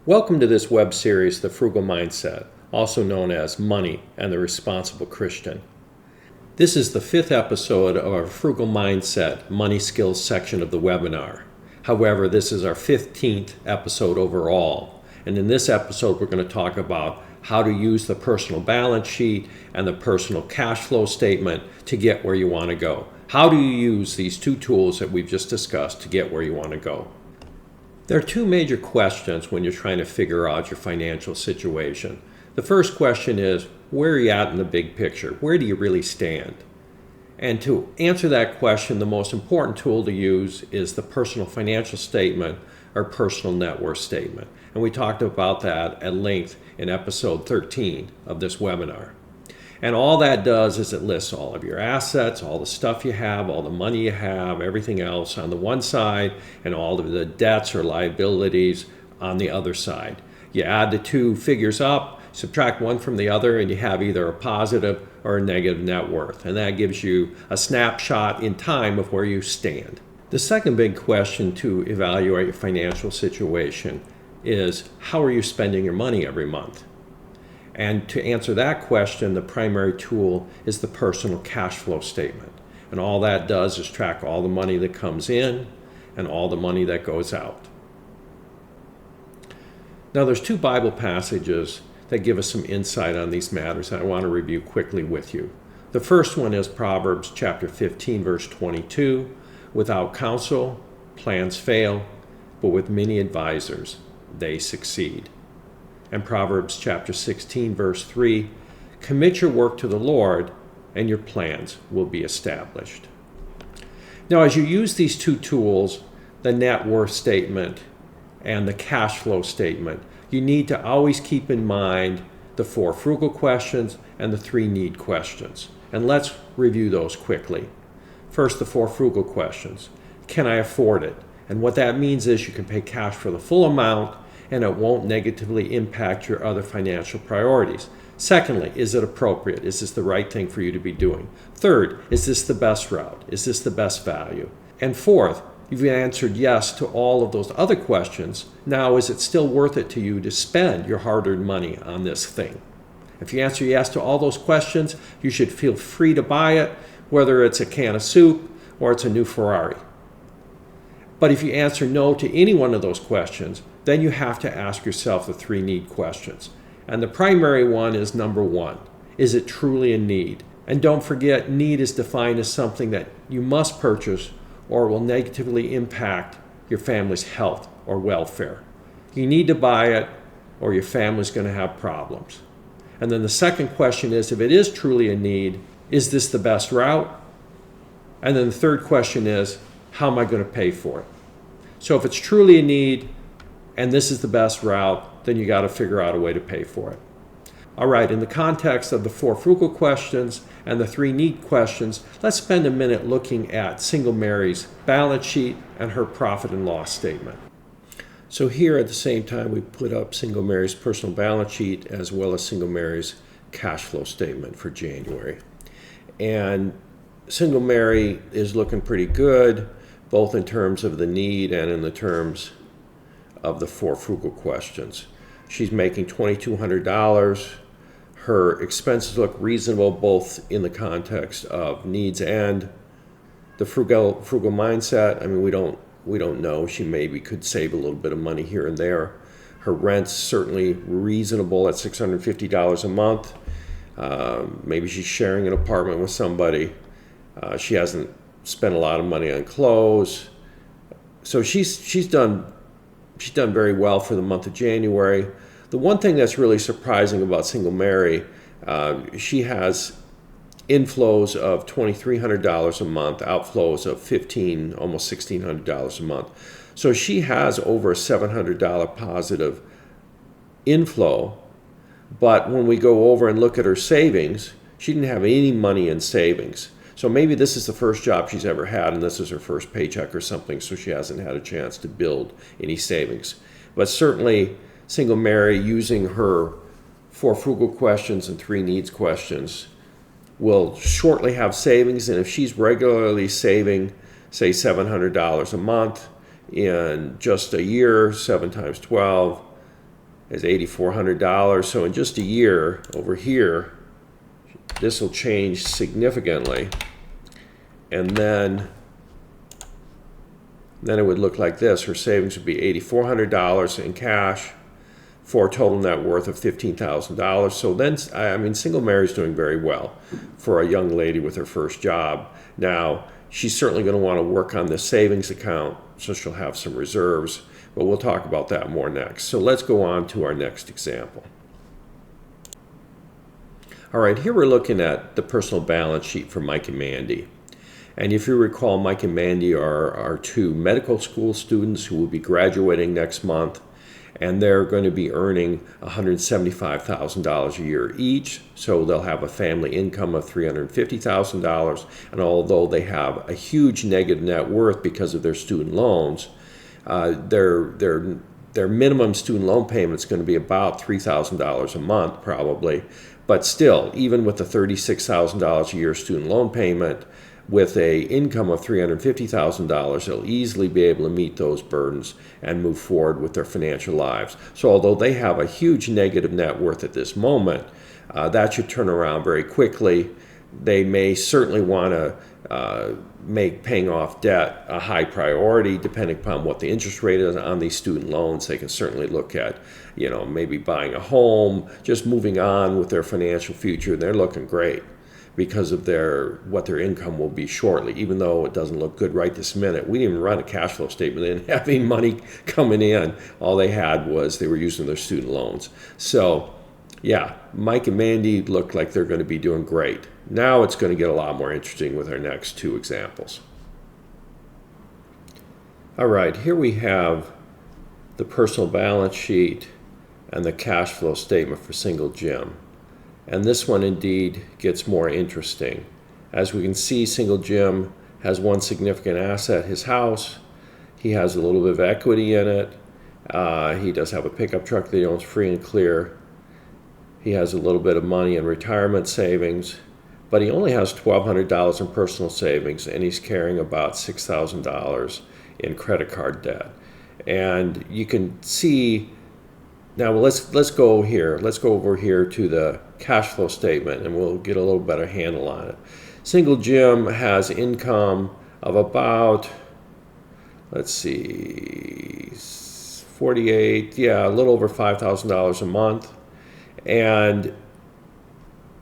Welcome to this web series, The Frugal Mindset, also known as Money and the Responsible Christian. This is the 5th episode of our Frugal Mindset Money Skills section of the webinar. However, this is our 15th episode overall. And in this episode, we're going to talk about how to use the personal balance sheet and the personal cash flow statement to get where you want to go. How do you use these two tools that we've just discussed to get where you want to go? There are two major questions when you're trying to figure out your financial situation. The first question is, where are you at in the big picture? Where do you really stand? And to answer that question, the most important tool to use is the personal financial statement or personal net worth statement. And we talked about that at length in episode 13 of this webinar. And all that does is it lists all of your assets, all the stuff you have, all the money you have, everything else on the one side, and all of the debts or liabilities on the other side. You add the two figures up, subtract one from the other, and you have either a positive or a negative net worth. And that gives you a snapshot in time of where you stand. The second big question to evaluate your financial situation is, how are you spending your money every month? And to answer that question, the primary tool is the personal cash flow statement. And all that does is track all the money that comes in and all the money that goes out. Now, there's two Bible passages that give us some insight on these matters that I want to review quickly with you. The first one is Proverbs chapter 15, verse 22. Without counsel, plans fail, but with many advisors, they succeed. And Proverbs chapter 16, verse 3, commit your work to the Lord, and your plans will be established. Now, as you use these two tools, the net worth statement and the cash flow statement, you need to always keep in mind the 4 frugal questions and the 3 need questions. And let's review those quickly. First, the 4 frugal questions. Can I afford it? And what that means is you can pay cash for the full amount, and it won't negatively impact your other financial priorities. Secondly, is it appropriate? Is this the right thing for you to be doing? Third, is this the best route? Is this the best value? And fourth, you've answered yes to all of those other questions. Now, is it still worth it to you to spend your hard-earned money on this thing? If you answer yes to all those questions, you should feel free to buy it, whether it's a can of soup or it's a new Ferrari. But if you answer no to any one of those questions, then you have to ask yourself the 3 need questions. And the primary one is number 1. Is it truly a need? And don't forget, need is defined as something that you must purchase or will negatively impact your family's health or welfare. You need to buy it or your family's going to have problems. And then the second question is, if it is truly a need, is this the best route? And then the third question is, how am I going to pay for it? So if it's truly a need and this is the best route, then you got to figure out a way to pay for it. All right, in the context of the 4 frugal questions and the 3 need questions, let's spend a minute looking at Single Mary's balance sheet and her profit and loss statement. So here at the same time, we put up Single Mary's personal balance sheet as well as Single Mary's cash flow statement for January. And Single Mary is looking pretty good, both in terms of the need and in the terms of the 4 frugal questions. She's making $2,200. Her expenses look reasonable, both in the context of needs and the frugal mindset. I mean, we don't know. She maybe could save a little bit of money here and there. Her rent's certainly reasonable at $650 a month. Maybe she's sharing an apartment with somebody. She hasn't spent a lot of money on clothes. So she's done very well for the month of January. The one thing that's really surprising about Single Mary, she has inflows of $2,300 a month, outflows of almost $1,600 a month. So she has over a $700 positive inflow. But when we go over and look at her savings, she didn't have any money in savings. So maybe this is the first job she's ever had, and this is her first paycheck or something, so she hasn't had a chance to build any savings. But certainly, Single Mary, using her 4 frugal questions and 3 needs questions, will shortly have savings. And if she's regularly saving, say, $700 a month in just a year, 7 times 12, is $8,400. So in just a year over here, this will change significantly. And then it would look like this. Her savings would be $8,400 in cash for a total net worth of $15,000. So then, I mean, single Mary's doing very well for a young lady with her first job. Now, she's certainly going to want to work on this savings account, so she'll have some reserves, but we'll talk about that more next. So let's go on to our next example. All right, here we're looking at the personal balance sheet for Mike and Mandy. And if you recall, Mike and Mandy are two medical school students who will be graduating next month, and they're going to be earning $175,000 a year each, so they'll have a family income of $350,000, and although they have a huge negative net worth because of their student loans, their minimum student loan payment is going to be about $3,000 a month probably, but still, even with the $36,000 a year student loan payment, with a income of $350,000, they'll easily be able to meet those burdens and move forward with their financial lives. So although they have a huge negative net worth at this moment, that should turn around very quickly. They may certainly want to make paying off debt a high priority, depending upon what the interest rate is on these student loans. They can certainly look at, maybe buying a home, just moving on with their financial future. They're looking great because of what their income will be shortly, even though it doesn't look good right this minute. We didn't even run a cash flow statement. They didn't have any money coming in. All they had was they were using their student loans. So yeah, Mike and Mandy look like they're going to be doing great. Now it's going to get a lot more interesting with our next two examples. All right, here we have the personal balance sheet and the cash flow statement for single Jim. And this one indeed gets more interesting. As we can see, single Jim has one significant asset, his house. He has a little bit of equity in it. He does have a pickup truck that he owns free and clear. He has a little bit of money in retirement savings, but he only has $1,200 in personal savings, and he's carrying about $6,000 in credit card debt. And you can see, now let's go here. Let's go over here to the cash flow statement, and we'll get a little better handle on it. Single Jim has income of about, let's see, 48, a little over $5,000 a month. And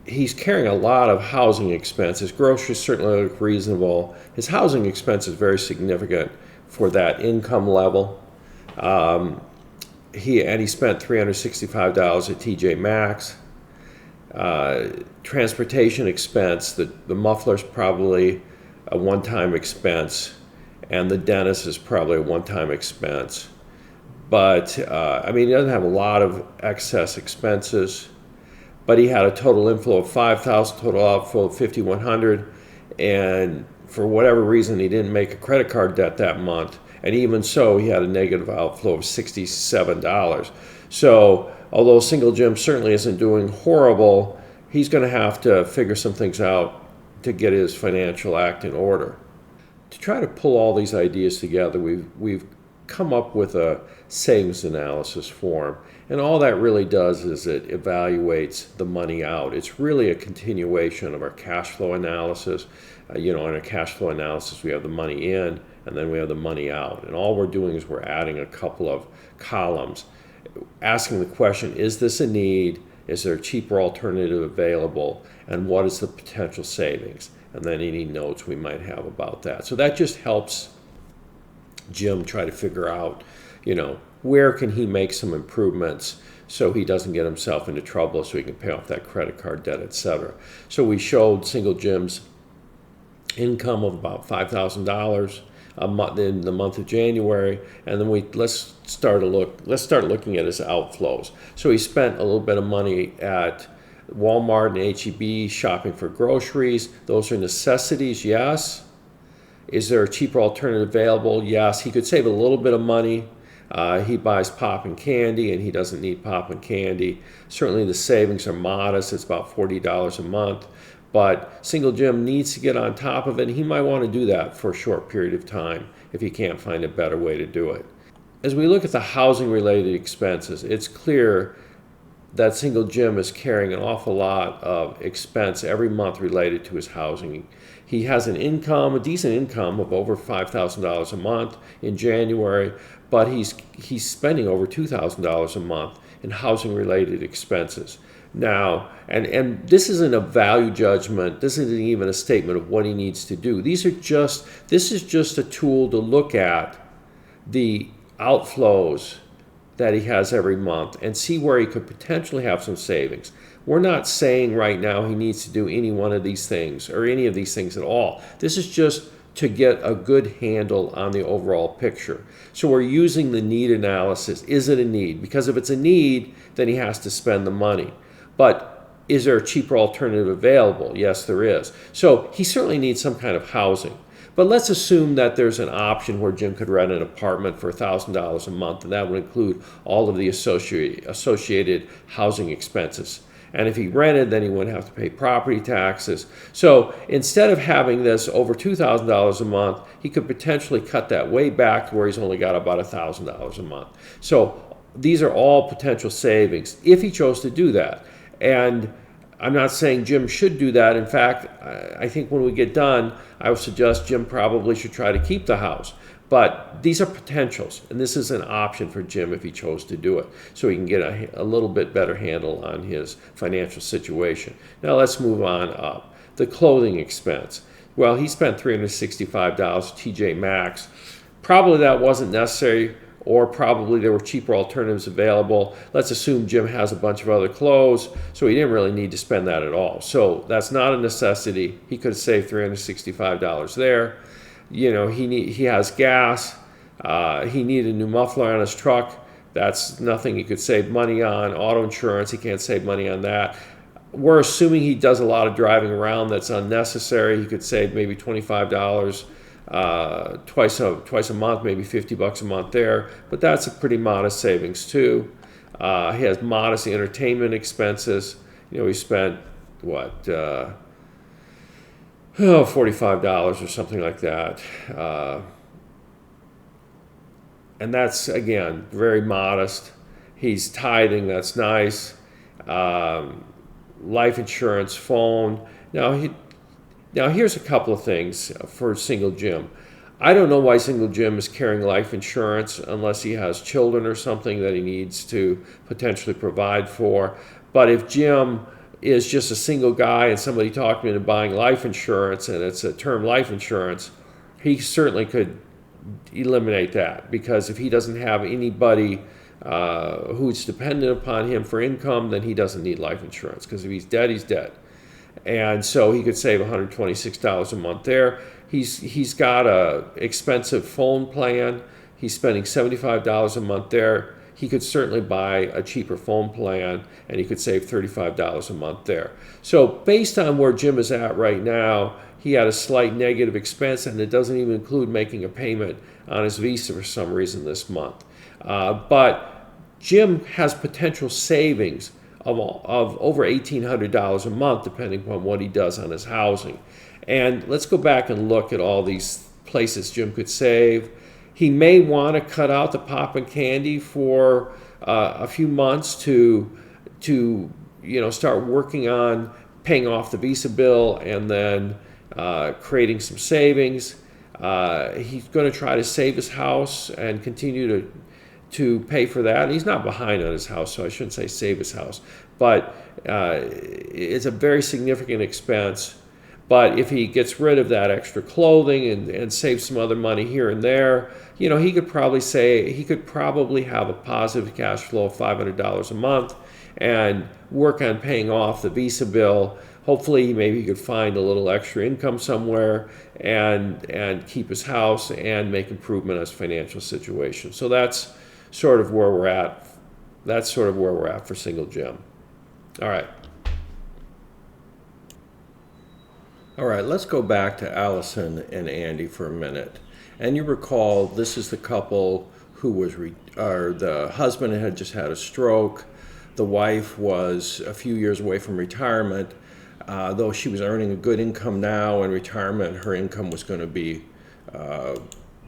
he's carrying a lot of housing expenses. Groceries certainly look reasonable. His housing expense is very significant for that income level. He spent $365 at TJ Maxx. Transportation expense, the muffler's probably a one-time expense, and the dentist is probably a one-time expense. But, he doesn't have a lot of excess expenses, but he had a total inflow of $5,000, total outflow of $5,100, and for whatever reason, he didn't make a credit card debt that month, and even so, he had a negative outflow of $67. So, although single Jim certainly isn't doing horrible, he's going to have to figure some things out to get his financial act in order. To try to pull all these ideas together, we've come up with a savings analysis form, and all that really does is it evaluates the money out. It's really a continuation of our cash flow analysis. In our cash flow analysis, we have the money in, and then we have the money out, and all we're doing is we're adding a couple of columns, asking the question, is this a need? Is there a cheaper alternative available? And what is the potential savings? And then any notes we might have about that. So that just helps Jim try to figure out, where can he make some improvements so he doesn't get himself into trouble, so he can pay off that credit card debt, etc. So we showed single Jim's income of about $5,000 a month in the month of January, and then let's start looking at his outflows. So he spent a little bit of money at Walmart and H-E-B shopping for groceries. Those are necessities, yes. Is there a cheaper alternative available? Yes. He could save a little bit of money. He buys pop and candy, and he doesn't need pop and candy. Certainly the savings are modest. It's about $40 a month. But single Jim needs to get on top of it. He might want to do that for a short period of time if he can't find a better way to do it. as we look at the housing-related expenses, it's clear that single Jim is carrying an awful lot of expense every month related to his housing. He has an income, a decent income of over $5,000 a month in January, but he's spending over $2,000 a month in housing-related expenses. Now, and this isn't a value judgment. This isn't even a statement of what he needs to do. This is just a tool to look at the outflows that he has every month and see where he could potentially have some savings. We're not saying right now he needs to do any one of these things or any of these things at all. This is just to get a good handle on the overall picture. So we're using the need analysis. Is it a need? Because if it's a need, then he has to spend the money. But is there a cheaper alternative available? Yes, there is. So he certainly needs some kind of housing. But let's assume that there's an option where Jim could rent an apartment for $1,000 a month, and that would include all of the associated housing expenses. And if he rented, then he wouldn't have to pay property taxes. So instead of having this over $2,000 a month, he could potentially cut that way back to where he's only got about $1,000 a month. So these are all potential savings if he chose to do that. And I'm not saying Jim should do that. In fact, I think when we get done, I would suggest Jim probably should try to keep the house. But these are potentials, and this is an option for Jim if he chose to do it, so he can get a little bit better handle on his financial situation. Now let's move on up. The clothing expense. Well, he spent $365 TJ Maxx. Probably that wasn't necessary, or probably there were cheaper alternatives available. Let's assume Jim has a bunch of other clothes, so he didn't really need to spend that at all. So that's not a necessity. He could have saved $365 there. You know, he has gas. He needed a new muffler on his truck. That's nothing he could save money on. Auto insurance, he can't save money on that. We're assuming he does a lot of driving around that's unnecessary. He could save maybe $25 twice a month, maybe $50 a month there, but that's a pretty modest savings too. He has modest entertainment expenses. You know, he spent $45 or something like that, and that's again very modest. He's tithing, that's nice. Life insurance, phone. Now here's a couple of things for single Jim. I don't know why single Jim is carrying life insurance unless he has children or something that he needs to potentially provide for. But if Jim is just a single guy and somebody talked him into buying life insurance and it's a term life insurance, he certainly could eliminate that, because if he doesn't have anybody who's dependent upon him for income, then he doesn't need life insurance, because if he's dead, he's dead. And so he could save $126 a month there. He's got a expensive phone plan. He's spending $75 a month there. He could certainly buy a cheaper phone plan, and he could save $35 a month there. So based on where Jim is at right now, he had a slight negative expense, and it doesn't even include making a payment on his Visa for some reason this month. But Jim has potential savings of over $1,800 a month, depending upon what he does on his housing. And let's go back and look at all these places Jim could save. He may want to cut out the pop and candy for a few months to start working on paying off the Visa bill and then creating some savings. He's going to try to save his house and continue to pay for that. And he's not behind on his house, so I shouldn't say save his house. But it's a very significant expense. But if he gets rid of that extra clothing and saves some other money here and there, he could probably have a positive cash flow of $500 a month and work on paying off the Visa bill. Hopefully, maybe he could find a little extra income somewhere and keep his house and make improvement on his financial situation. So that's sort of where we're at. That's sort of where we're at for single Jim. All right, let's go back to Allison and Andy for a minute. And you recall, this is the couple who was, the husband had just had a stroke. The wife was a few years away from retirement. Though she was earning a good income now in retirement, her income was going to be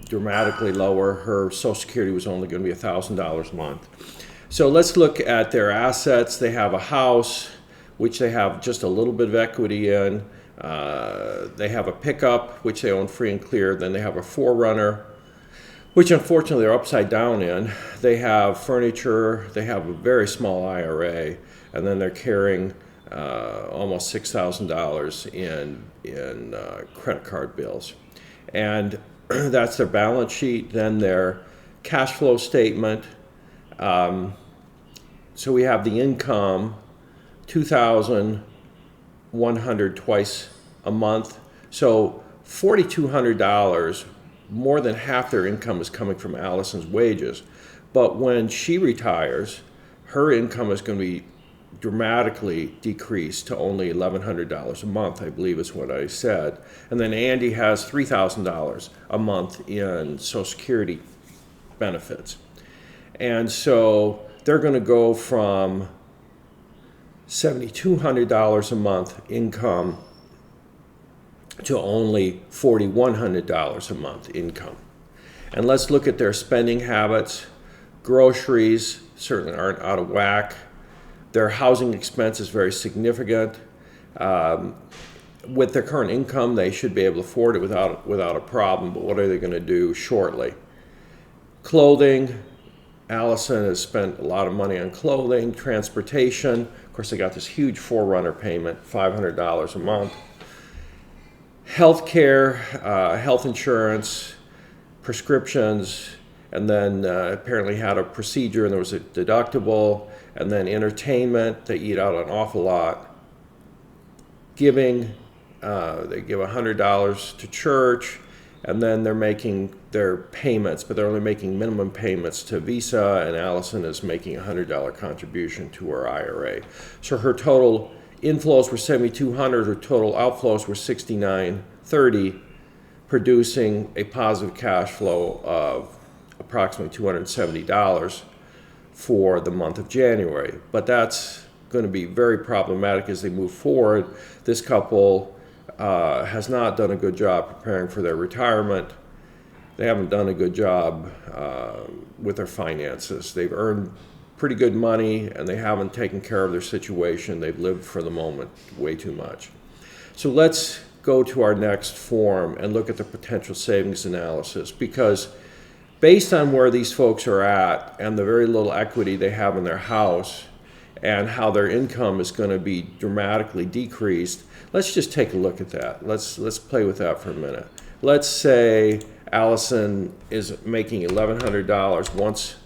dramatically lower. Her Social Security was only going to be $1,000 a month. So let's look at their assets. They have a house, which they have just a little bit of equity in. They have a pickup, which they own free and clear. Then they have a 4Runner, which unfortunately they're upside down in. They have furniture. They have a very small IRA, and then they're carrying almost $6,000 in credit card bills. And that's their balance sheet. Then their cash flow statement. So we have the income, $2,100 twice a month. So $4,200, more than half their income is coming from Allison's wages. But when she retires, her income is going to be dramatically decreased to only $1,100 a month, I believe is what I said. And then Andy has $3,000 a month in Social Security benefits. And so they're going to go from $7,200 a month income to only $4,100 a month income. And let's look at their spending habits. Groceries certainly aren't out of whack. Their housing expense is very significant. With their current income, they should be able to afford it without a problem, but what are they going to do shortly? Clothing. Allison has spent a lot of money on clothing, transportation. Of course, they got this huge 4Runner payment, $500 a month. Healthcare, health insurance, prescriptions, and then apparently had a procedure and there was a deductible, and then entertainment. They eat out an awful lot. Giving, they give $100 to church, and then they're making their payments, but they're only making minimum payments to Visa, and Allison is making a $100 contribution to her IRA. So her total inflows were $7,200, her total outflows were $6,930, producing a positive cash flow of approximately $270 for the month of January. But that's going to be very problematic as they move forward. This couple has not done a good job preparing for their retirement. They haven't done a good job with their finances. They've earned pretty good money and they haven't taken care of their situation. They've lived for the moment way too much. So let's go to our next form and look at the potential savings analysis, because based on where these folks are at and the very little equity they have in their house and how their income is going to be dramatically decreased, let's just take a look at that. Let's play with that for a minute. Let's say Allison is making $1,100 once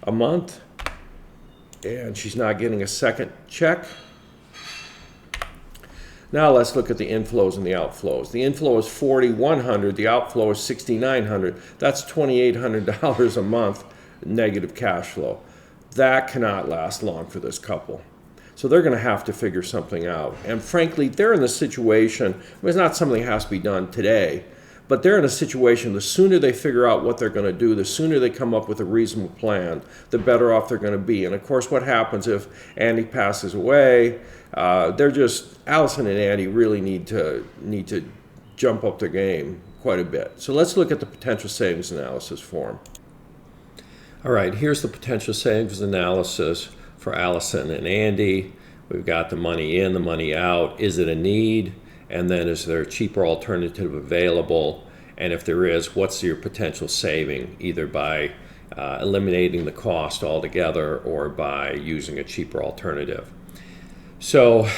a month and she's not getting a second check. Now let's look at the inflows and the outflows. The inflow is $4,100, the outflow is $6,900. That's $2,800 a month negative cash flow. That cannot last long for this couple. So they're going to have to figure something out. And frankly, they're in the situation, it's not something that has to be done today, but they're in a situation, the sooner they figure out what they're going to do, the sooner they come up with a reasonable plan, the better off they're going to be. And of course, what happens if Andy passes away? Allison and Andy really need to jump up their game quite a bit. So let's look at the potential savings analysis form. All right, here's the potential savings analysis for Allison and Andy. We've got the money in, the money out. Is it a need? And then is there a cheaper alternative available? And if there is, what's your potential saving, either by eliminating the cost altogether or by using a cheaper alternative? So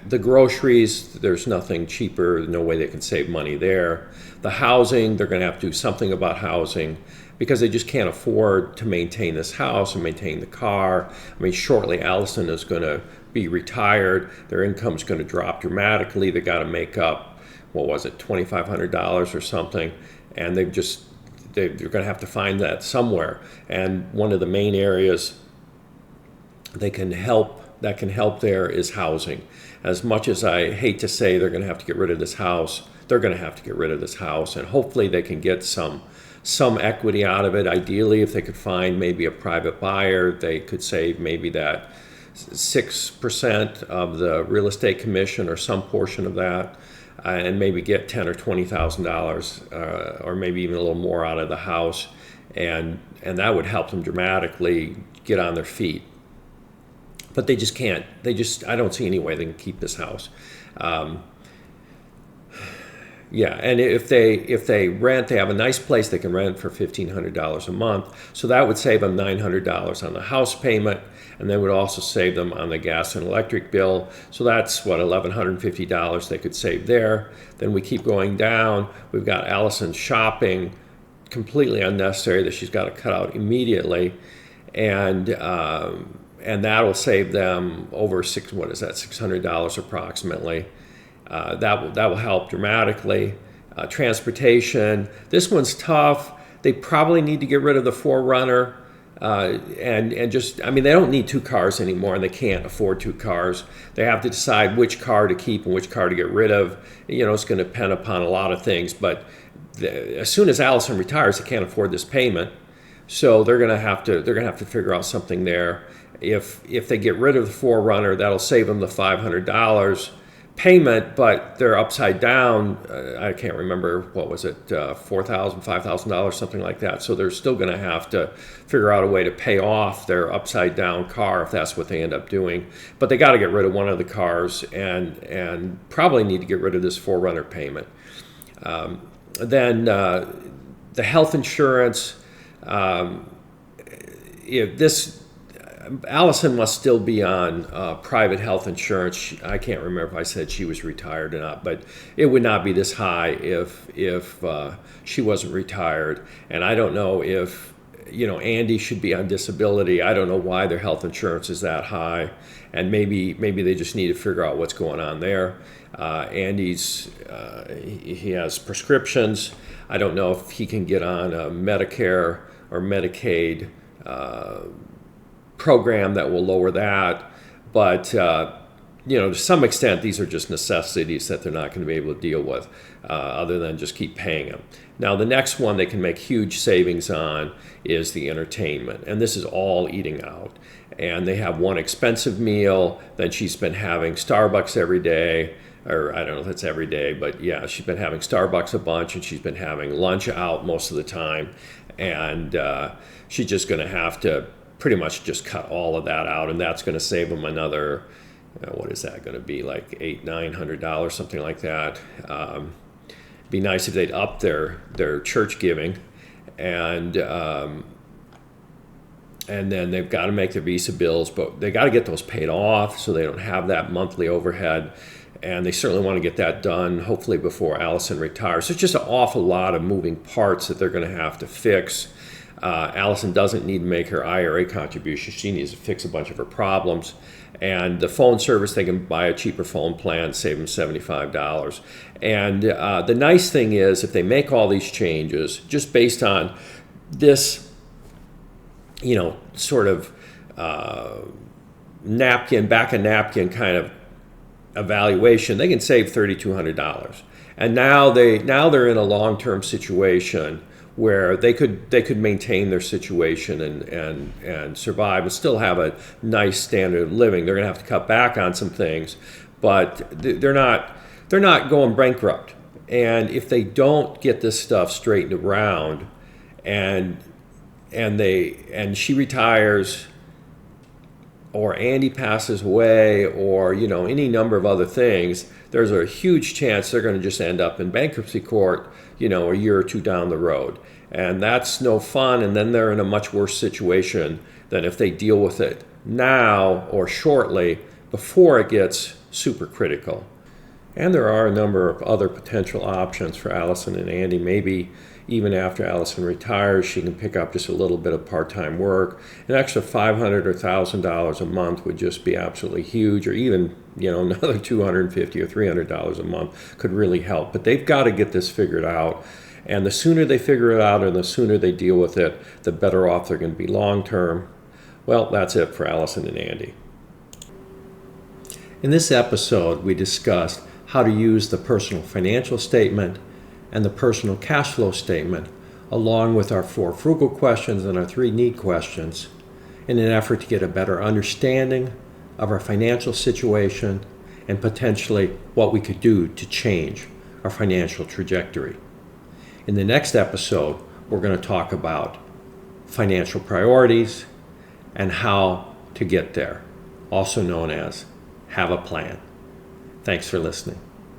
the groceries, there's nothing cheaper, no way they can save money there. The housing, they're going to have to do something about housing because they just can't afford to maintain this house and maintain the car. I mean, shortly Allison is going to be retired. Their income's going to drop dramatically. They got to make up, $2,500 or something, and they're going to have to find that somewhere. And one of the main areas that can help there is housing. As much as I hate to say they're going to have to get rid of this house, they're going to have to get rid of this house, and hopefully they can get some equity out of it. Ideally, if they could find maybe a private buyer, they could save maybe that 6% of the real estate commission or some portion of that. and maybe get $10,000 or $20,000, or maybe even a little more out of the house, and that would help them dramatically get on their feet. But they just can't. I don't see any way they can keep this house. Yeah, and if they rent, they have a nice place they can rent for $1,500 a month. So that would save them $900 on the house payment, and then would also save them on the gas and electric bill. So that's what, $1,150 they could save there. Then we keep going down. We've got Allison shopping, completely unnecessary, that she's got to cut out immediately, and that'll save them over $600 approximately. That will help dramatically. Transportation, this one's tough. They probably need to get rid of the 4Runner, and just, I mean, they don't need 2 cars anymore, and they can't afford 2 cars. They have to decide which car to keep and which car to get rid of. It's going to depend upon a lot of things, but as soon as Allison retires, they can't afford this payment, so they're going to have to figure out something there. If they get rid of the 4Runner, that'll save them the $500 payment, but they're upside down. I can't remember, what was it, $4,000, $5,000, something like that. So they're still going to have to figure out a way to pay off their upside down car if that's what they end up doing. But they got to get rid of one of the cars, and probably need to get rid of this 4Runner payment. Then the health insurance. Allison must still be on private health insurance. I can't remember if I said she was retired or not, but it would not be this high if she wasn't retired. And I don't know if Andy should be on disability. I don't know why their health insurance is that high, and maybe they just need to figure out what's going on there. Andy's he has prescriptions. I don't know if he can get on a Medicare or Medicaid program that will lower that, but to some extent these are just necessities that they're not going to be able to deal with, other than just keep paying them. Now the next one they can make huge savings on is the entertainment, and this is all eating out. And they have one expensive meal, then she's been having Starbucks every day, or I don't know if that's every day, but yeah, she's been having Starbucks a bunch, and she's been having lunch out most of the time, and she's just going to have to pretty much just cut all of that out, and that's going to save them another, what is that going to be, like $800-900, something like that. Be nice if they'd up their church giving, and then they've got to make their Visa bills, but they got to get those paid off so they don't have that monthly overhead, and they certainly want to get that done hopefully before Allison retires. So it's just an awful lot of moving parts that they're going to have to fix. Allison doesn't need to make her IRA contribution. She needs to fix a bunch of her problems. And the phone service, they can buy a cheaper phone plan, save them $75. And the nice thing is, if they make all these changes, just based on this, sort of back of napkin kind of evaluation, they can save $3,200. And now they're in a long-term situation where they could maintain their situation and survive and still have a nice standard of living. They're going to have to cut back on some things, but they're not going bankrupt. And if they don't get this stuff straightened around, and she retires, or Andy passes away, or any number of other things, there's a huge chance they're going to just end up in bankruptcy court, a year or two down the road. And that's no fun, and then they're in a much worse situation than if they deal with it now or shortly before it gets super critical. And there are a number of other potential options for Allison and Andy. Maybe even after Allison retires, she can pick up just a little bit of part-time work. An extra $500 or $1,000 a month would just be absolutely huge, or even another $250 or $300 a month could really help. But they've got to get this figured out, and the sooner they figure it out and the sooner they deal with it, the better off they're going to be long-term. Well, that's it for Allison and Andy. In this episode, we discussed how to use the personal financial statement and the personal cash flow statement, along with our 4 frugal questions and our 3 need questions, in an effort to get a better understanding of our financial situation and potentially what we could do to change our financial trajectory. In the next episode, we're going to talk about financial priorities and how to get there, also known as have a plan. Thanks for listening.